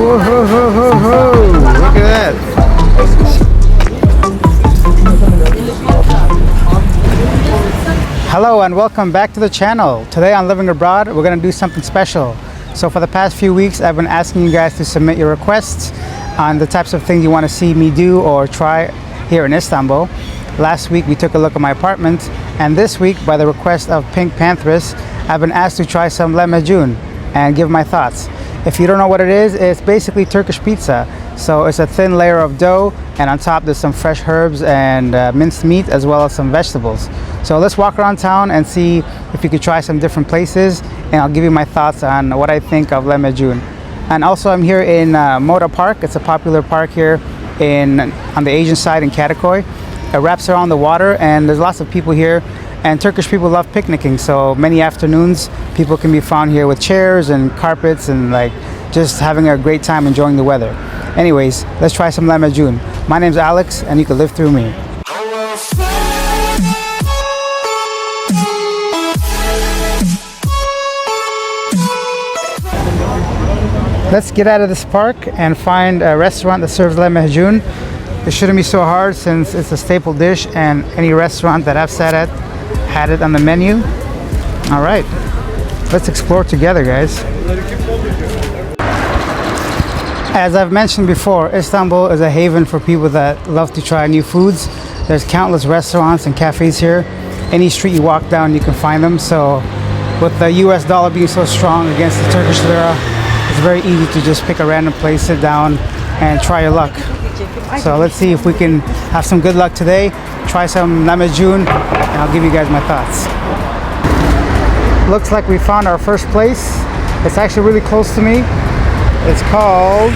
Whoa, ho, ho, ho, ho. Look at that. Hello and welcome back to the channel. Today on Living Abroad, we're going to do something special. So for the past few weeks, I've been asking you guys to submit your requests on the types of things you want to see me do or try here in Istanbul. Last week, we took a look at my apartment, and this week, by the request of Pink Panthers, I've been asked to try some lahmacun and give my thoughts. If you don't know what it is, it's basically Turkish pizza. So it's a thin layer of dough, and on top there's some fresh herbs and minced meat, as well as some vegetables. So let's walk around town and see if you could try some different places, and I'll give you my thoughts on what I think of lahmacun. And also, I'm here in Moda Park. It's a popular park here on the Asian side in Kadıköy. It wraps around the water, and there's lots of people here. And Turkish people love picnicking, so many afternoons people can be found here with chairs and carpets and like just having a great time enjoying the weather. Anyways, let's try some lahmacun. My name's Alex, and you can live through me. Let's get out of this park and find a restaurant that serves lahmacun. It shouldn't be so hard since it's a staple dish, and any restaurant that I've sat at had it on the menu. All right, let's explore together, guys. As I've mentioned before, Istanbul is a haven for people that love to try new foods. There's countless restaurants and cafes here. Any street you walk down, you can find them. So with the US dollar being so strong against the Turkish lira, it's very easy to just pick a random place, sit down, and try your luck. So let's see if we can have some good luck today, try some lahmacun, and I'll give you guys my thoughts. Looks like we found our first place. It's actually really close to me. It's called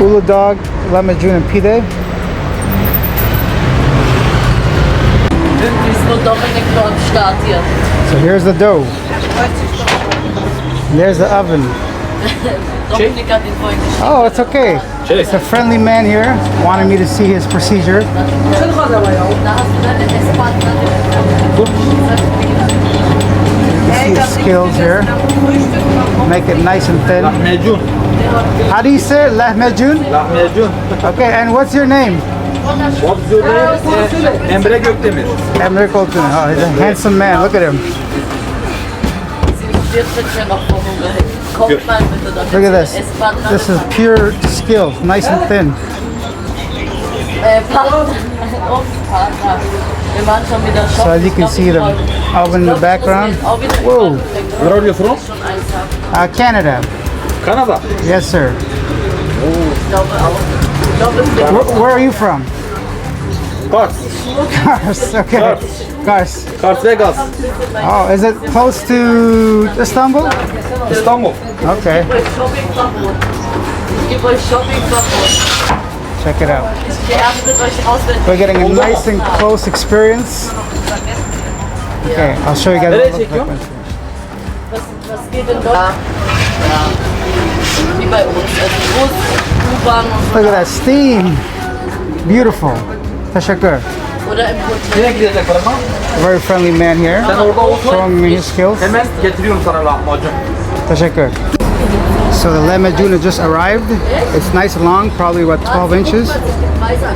Uludağ Lahmacun and Pide. So here's the dough. There's the oven. Oh, it's okay. It's a friendly man here, wanted me to see his procedure. You see his skills here. Make it nice and thin. Lahmacun. How do you say it? Lahmacun? Lahmacun. Okay, and what's your name? What's your name? Emre Gökdemir. Emre Gökdemir. Oh, he's a handsome man. Look at him. Look at this. This is pure skill, nice and thin. So as you can see the oven in the background. Whoa. Where are you from? Canada. Canada. Yes, sir. Where are you from? Kars. Kars. Okay. Kars. Kars Vegas. Oh, is it close to Istanbul? Istanbul. Okay. Check it out. We're getting a nice and close experience. Okay, I'll show you guys what it looks like. Look at that steam. Beautiful. Teşekkür. Very friendly man here. Showing me his skills. Hemen getiriyorum sana lahmacun. Teşekkür. So the lahmacun has just arrived. It's nice and long, probably about 12 inches.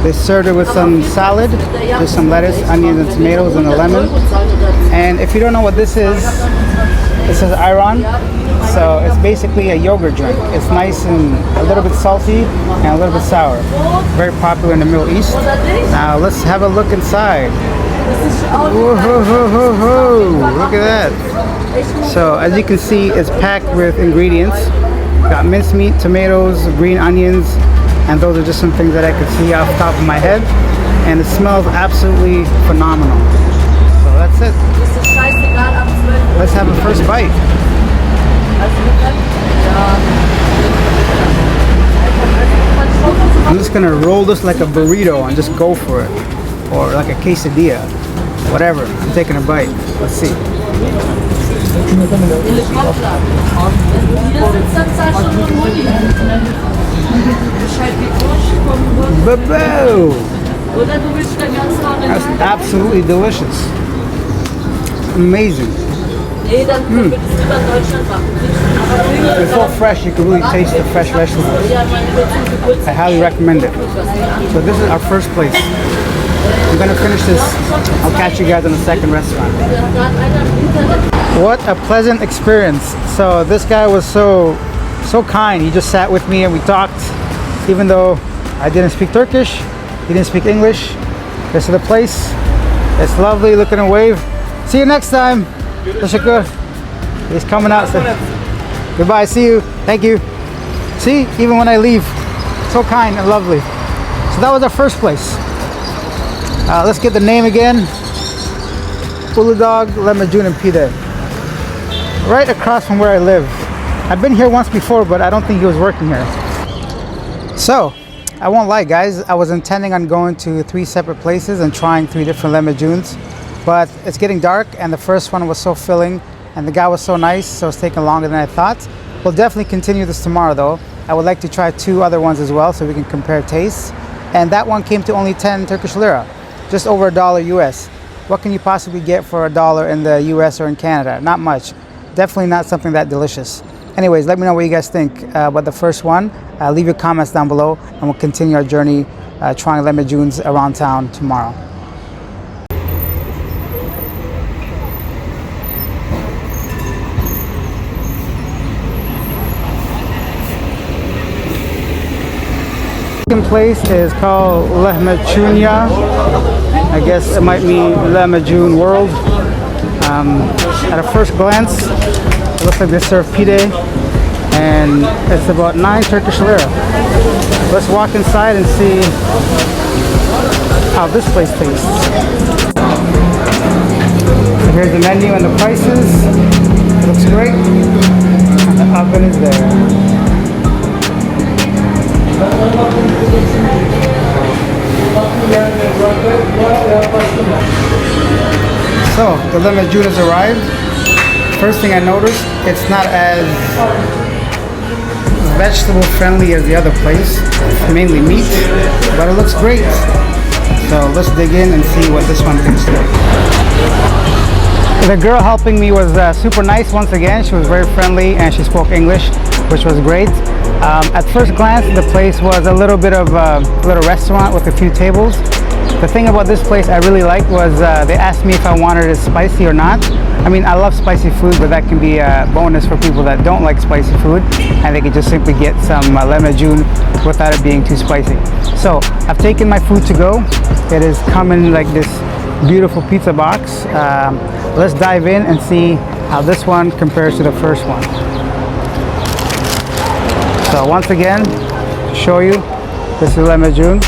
They served it with some salad, just some lettuce, onions, and tomatoes, and a lemon. And if you don't know what this is ayran. So it's basically a yogurt drink. It's nice and a little bit salty and a little bit sour. Very popular in the Middle East. Now let's have a look inside. Whoa, ho, ho, ho, ho. Look at that. So as you can see, it's packed with ingredients. Got mincemeat, tomatoes, green onions, and those are just some things that I could see off the top of my head. And it smells absolutely phenomenal. So that's it. Let's have a first bite. I'm just gonna roll this like a burrito and just go for it. Or like a quesadilla. Whatever. I'm taking a bite. Let's see. Baboo! That's absolutely delicious. Amazing. It's so fresh. You can really taste the fresh vegetables. I highly recommend it. So this is our first place. I'm gonna finish this. I'll catch you guys in the second restaurant. What a pleasant experience. So this guy was so kind. He just sat with me and we talked, even though I didn't speak Turkish, he didn't speak English. This is the place. It's lovely. Look at him wave. See you next time. Teşekkür. He's coming out. So. Goodbye. See you. Thank you. See, even when I leave, so kind and lovely. So that was our first place. Let's get the name again. Uludağ Lahmacun and Pide. Right across from where I live. I've been here once before, but I don't think he was working here. So, I won't lie guys, I was intending on going to 3 separate places and trying 3 different lahmacuns, but it's getting dark and the first one was so filling and the guy was so nice, so it's taking longer than I thought. We'll definitely continue this tomorrow though. I would like to try 2 other ones as well so we can compare tastes. And that one came to only 10 Turkish lira, just over $1 US. What can you possibly get for $1 in the US or in Canada? Not much. Definitely not something that delicious. Anyways, let me know what you guys think about the first one. Leave your comments down below and we'll continue our journey trying lahmacuns around town tomorrow. Second place is called Lahmacunya. I guess it might mean Lahmacun World. At a first glance, it looks like they serve pide, and it's about 9 Turkish lira. Let's walk inside and see how this place tastes. So here's the menu and the prices. It looks great. And the oven is there. So the lahmacun has arrived. First thing I noticed, it's not as vegetable friendly as the other place. It's mainly meat, but it looks great. So let's dig in and see what this one tastes like. The girl helping me was super nice once again. She was very friendly and she spoke English, which was great. At first glance, the place was a little bit of a little restaurant with a few tables. The thing about this place I really liked was they asked me if I wanted it spicy or not. I mean, I love spicy food, but that can be a bonus for people that don't like spicy food, and they can just simply get some lahmacun without it being too spicy. So I've taken my food to go. It is coming like this beautiful pizza box. Let's dive in and see how this one compares to the first one. So once again, to show you, this is lahmacun.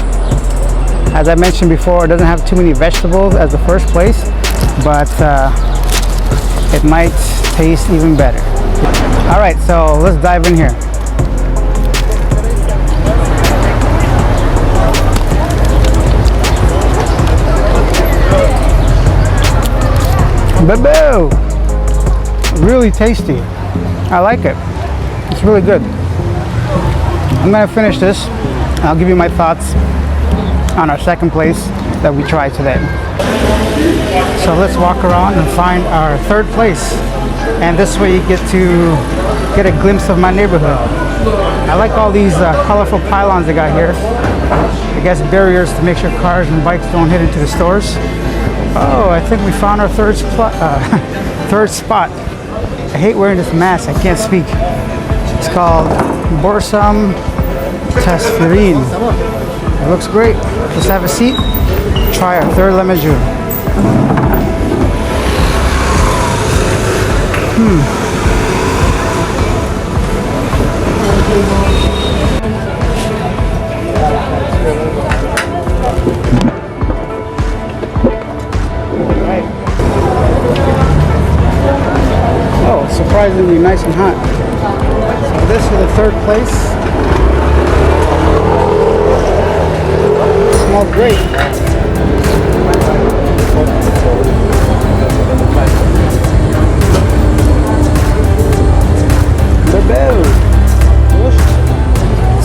As I mentioned before, it doesn't have too many vegetables as the first place, but it might taste even better. All right, so let's dive in here. Boo! Really tasty. I like it. It's really good. I'm gonna finish this. I'll give you my thoughts on our second place that we tried today. So let's walk around and find our third place. And this way you get to get a glimpse of my neighborhood. I like all these colorful pylons they got here. I guess barriers to make sure cars and bikes don't hit into the stores. Oh, I think we found our third spot. I hate wearing this mask, I can't speak. It's called Borsam Tasfirin. It looks great. Let's have a seat. Try our third lahmacun. Right. Oh, surprisingly nice and hot. So this is the third place. Smells great.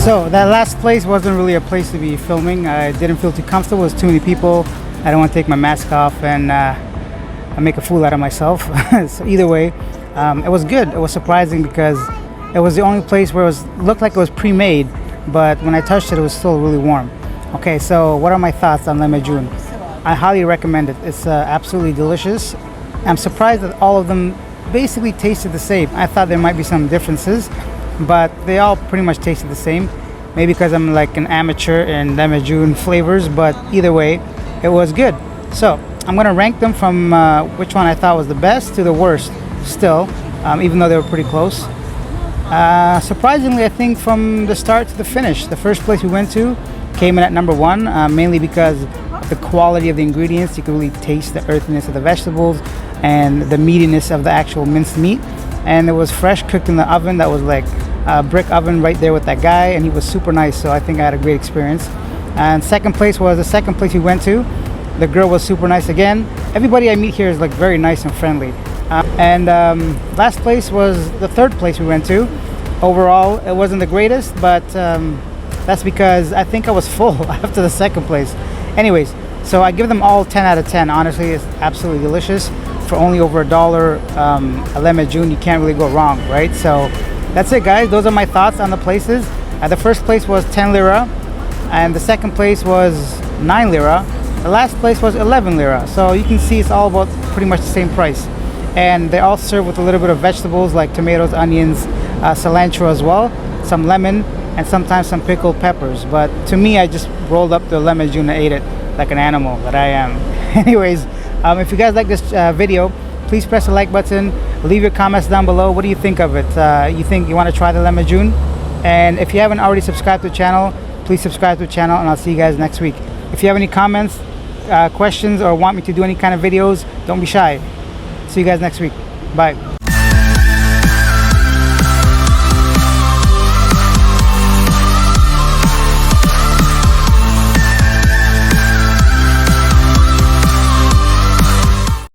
So that last place wasn't really a place to be filming. I didn't feel too comfortable. There's too many people. I don't want to take my mask off and I make a fool out of myself. So either way, it was good. It was surprising because It was the only place where it looked like it was pre-made, but when I touched it, it was still really warm. Okay, so what are my thoughts on Le Méjoun? I highly recommend it. It's absolutely delicious. I'm surprised that all of them basically tasted the same. I thought there might be some differences, but they all pretty much tasted the same. Maybe because I'm like an amateur in Le Méjoun flavors, but either way, it was good. So I'm gonna rank them from which one I thought was the best to the worst still, even though they were pretty close. Surprisingly, I think from the start to the finish, the first place we went to came in at number one, mainly because of the quality of the ingredients. You could really taste the earthiness of the vegetables and the meatiness of the actual minced meat. And it was fresh cooked in the oven. That was like a brick oven right there with that guy, and he was super nice. So I think I had a great experience. And second place was the second place we went to. The girl was super nice again. Everybody I meet here is like very nice and friendly. And last place was the third place we went to. Overall, it wasn't the greatest, but that's because I think I was full after the second place. Anyways, so I give them all 10 out of 10. Honestly, it's absolutely delicious. For only over $1, a Le Méjoun, you can't really go wrong, right? So that's it, guys. Those are my thoughts on the places. The first place was 10 lira, and the second place was 9 lira. The last place was 11 lira. So you can see it's all about pretty much the same price. And they all serve with a little bit of vegetables like tomatoes, onions, cilantro as well, some lemon, and sometimes some pickled peppers. But to me, I just rolled up the Le Méjoun and ate it like an animal that I am. Anyways, if you guys like this video, please press the like button. Leave your comments down below. What do you think of it? You think you want to try the Le Méjoun? And if you haven't already subscribed to the channel, please subscribe to the channel, and I'll see you guys next week. If you have any comments, questions, or want me to do any kind of videos, don't be shy. See you guys next week. Bye.